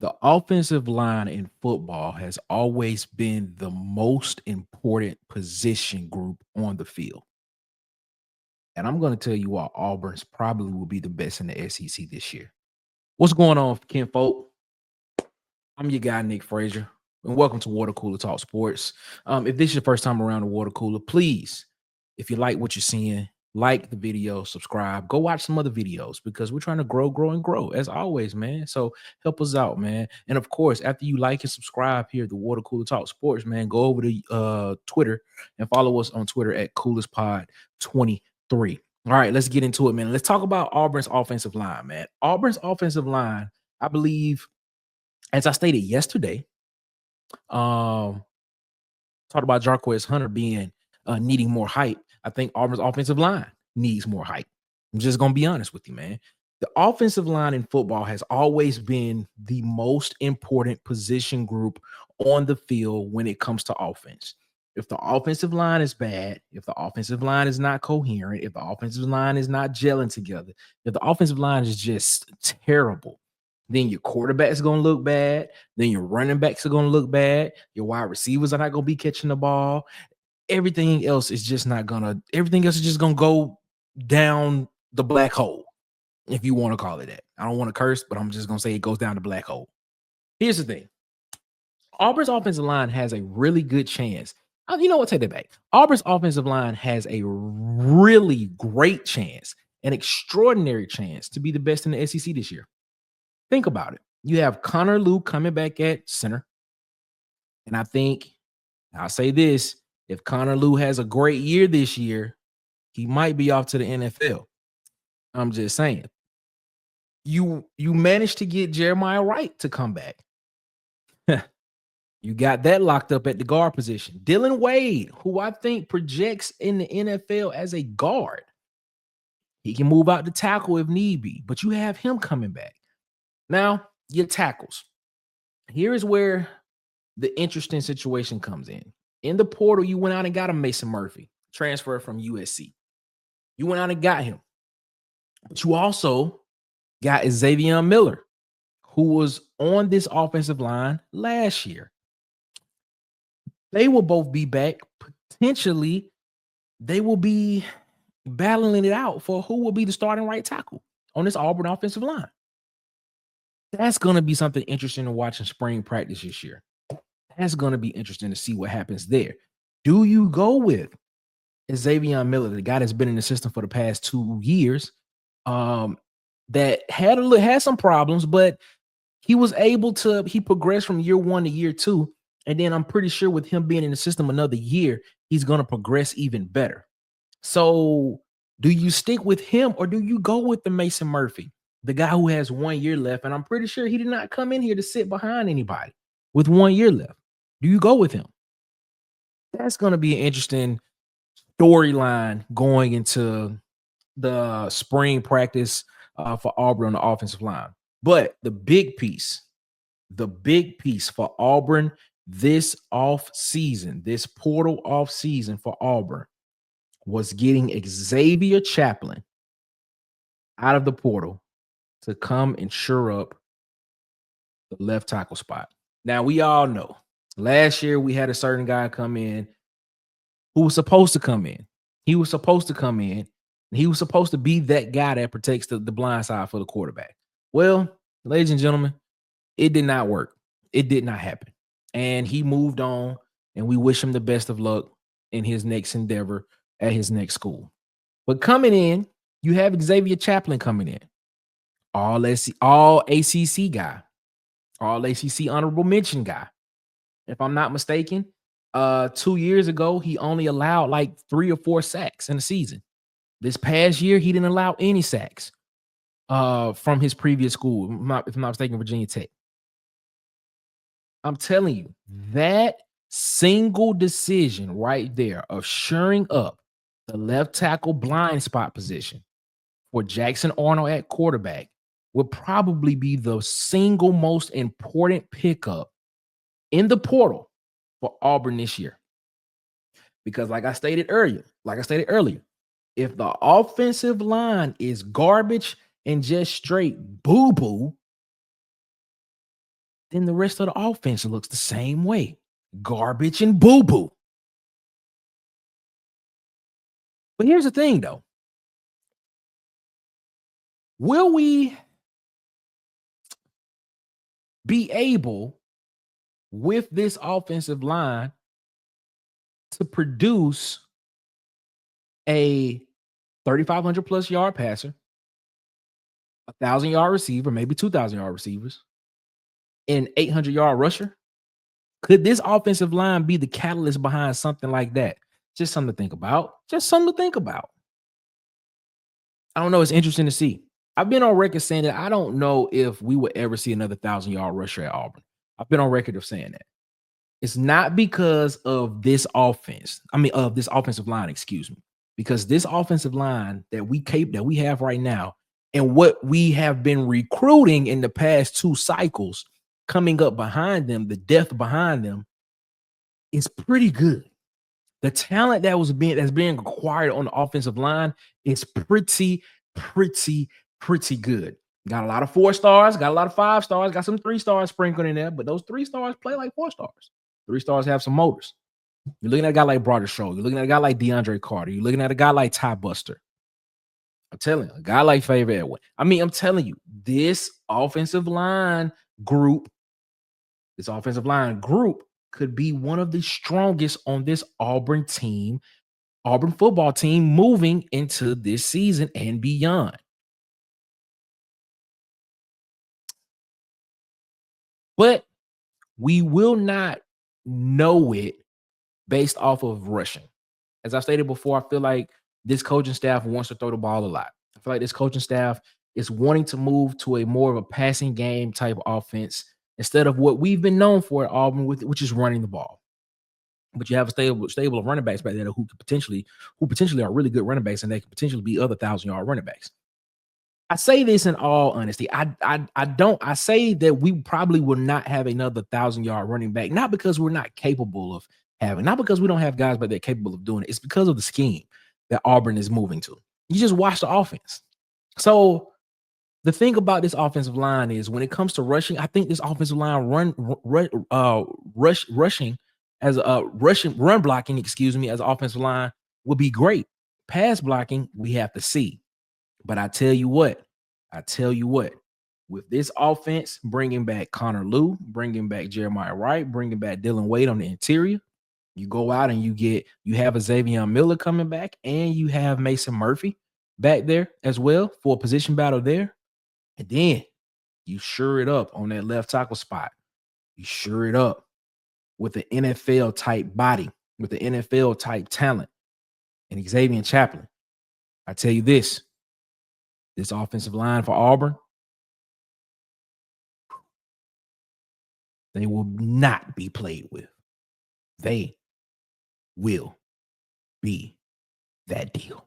The offensive line in football has always been the most important position group on the field. And I'm going to tell you why Auburn's probably will be the best in the SEC this year. What's going on, Ken Folk? I'm your guy, Nick Frazier, and welcome to Water Cooler Talk Sports. If this is your first time around the water cooler, please, if you like what you're seeing, like the video, subscribe, go watch some other videos because we're trying to grow, and grow as always, man. So help us out, man. And of course, after you like and subscribe here at the Water Cooler Talk Sports, man, go over to Twitter and follow us on Twitter at CoolersPod23. All right, let's get into it, man. Let's talk about Auburn's offensive line, man. Auburn's offensive line, I believe, as I stated yesterday, talked about Jarquez Hunter being needing more height. I think Auburn's offensive line needs more height. I'm just gonna be honest with you, man. The offensive line in football has always been the most important position group on the field when it comes to offense. If the offensive line is bad, if the offensive line is not coherent, if the offensive line is not gelling together, if the offensive line is just terrible, then your quarterback's going to look bad. Then your running backs are going to look bad. Your wide receivers are not going to be catching the ball. Everything else is just not going to, everything else is just going to go down the black hole, if you want to call it that. I don't want to curse, but I'm just going to say it goes down the black hole. Here's the thing. Auburn's offensive line has a really good chance. You know what? Take that back. Auburn's offensive line has a really great chance, an extraordinary chance to be the best in the SEC this year. Think about it. You have Connor Lew coming back at center. And I think, I'll say this, if Connor Lew has a great year this year, he might be off to the NFL. I'm just saying. You managed to get Jeremiah Wright to come back. You got that locked up at the guard position. Dylan Wade, who I think projects in the NFL as a guard. He can move out to tackle if need be, but you have him coming back. Now, your tackles. Here is where the interesting situation comes in. In the portal, you went out and got a Mason Murphy, transfer from USC. You went out and got him. But you also got Xavier Miller, who was on this offensive line last year. They will both be back. Potentially, they will be battling it out for who will be the starting right tackle on this Auburn offensive line. That's going to be something interesting to watch in spring practice this year. That's going to be interesting to see what happens there. Do you go with Xavier Miller, the guy that's been in the system for the past 2 years, that had some problems, but he was able to, he progressed from year 1 to year 2. And then I'm pretty sure with him being in the system another year, he's going to progress even better. So do you stick with him or do you go with the Mason Murphy, the guy who has 1 year left? And I'm pretty sure he did not come in here to sit behind anybody with 1 year left. Do you go with him? That's going to be an interesting storyline going into the spring practice for Auburn on the offensive line. But the big piece for Auburn this off season, this portal off season for Auburn, was getting Xavier Chaplin out of the portal to come and shore up the left tackle spot. Now, we all know last year we had a certain guy come in who was supposed to come in. He was supposed to come in, and he was supposed to be that guy that protects the blind side for the quarterback. Well, ladies and gentlemen, it did not work. It did not happen. And he moved on, and we wish him the best of luck in his next endeavor at his next school. But coming in, you have Xavier Chaplin coming in. All ACC guy. All ACC honorable mention guy. If I'm not mistaken, 2 years ago, he only allowed like 3 or 4 sacks in the season. This past year, he didn't allow any sacks from his previous school, if I'm not mistaken, Virginia Tech. I'm telling you, that single decision right there of shoring up the left tackle blind spot position for Jackson Arnold at quarterback would probably be the single most important pickup in the portal for Auburn this year. Because like I stated earlier, if the offensive line is garbage and just straight boo-boo, then the rest of the offense looks the same way. Garbage and boo-boo. But here's the thing, though. Will we be able, with this offensive line, to produce a 3,500 plus yard passer, 1,000-yard receiver, maybe 2,000-yard receivers, and 800-yard rusher? Could this offensive line be the catalyst behind something like that? Just something to think about. Just something to think about. I don't know. It's interesting to see. I've been on record saying that I don't know if we will ever see another 1,000-yard rusher at Auburn. I've been on record of saying that. It's not because of this offense. I mean, of this offensive line, excuse me. Because this offensive line that we have right now, and what we have been recruiting in the past 2 cycles, coming up behind them, the depth behind them is pretty good. The talent that's being acquired on the offensive line is pretty good. Got a lot of 4 stars, got a lot of 5 stars, got some 3 stars sprinkled in there, but those 3 stars play like 4 stars. 3 stars have some motors. You're looking at a guy like Broder Show. You're looking at a guy like DeAndre Carter. You're looking at a guy like Ty Buster. I'm telling you, a guy like Favor Edwin. I mean, I'm telling you, this offensive line group could be one of the strongest on this Auburn team, Auburn football team, moving into this season and beyond. But we will not know it based off of rushing. As I stated before, I feel like this coaching staff wants to throw the ball a lot. I feel like this coaching staff is wanting to move to a more of a passing game type offense instead of what we've been known for at Auburn, which is running the ball. But you have a stable of running backs back there who potentially are really good running backs, and they could potentially be other 1,000-yard running backs. I say this in all honesty. I say that we probably will not have another 1,000-yard running back, not because we're not capable of having, not because we don't have guys, but they're capable of doing it. It's because of the scheme that Auburn is moving to. You just watch the offense. So the thing about this offensive line is when it comes to rushing, I think this offensive line run blocking, excuse me, as offensive line would be great. Pass blocking, we have to see. But I tell you what, with this offense, bringing back Connor Lew, bringing back Jeremiah Wright, bringing back Dylan Wade on the interior, you go out and you have a Xavier Miller coming back, and you have Mason Murphy back there as well for a position battle there. And then you sure it up on that left tackle spot. You sure it up with the NFL type body, with the NFL type talent, and Xavier Chaplin. I tell you this offensive line for Auburn, they will not be played with. They will be that deal.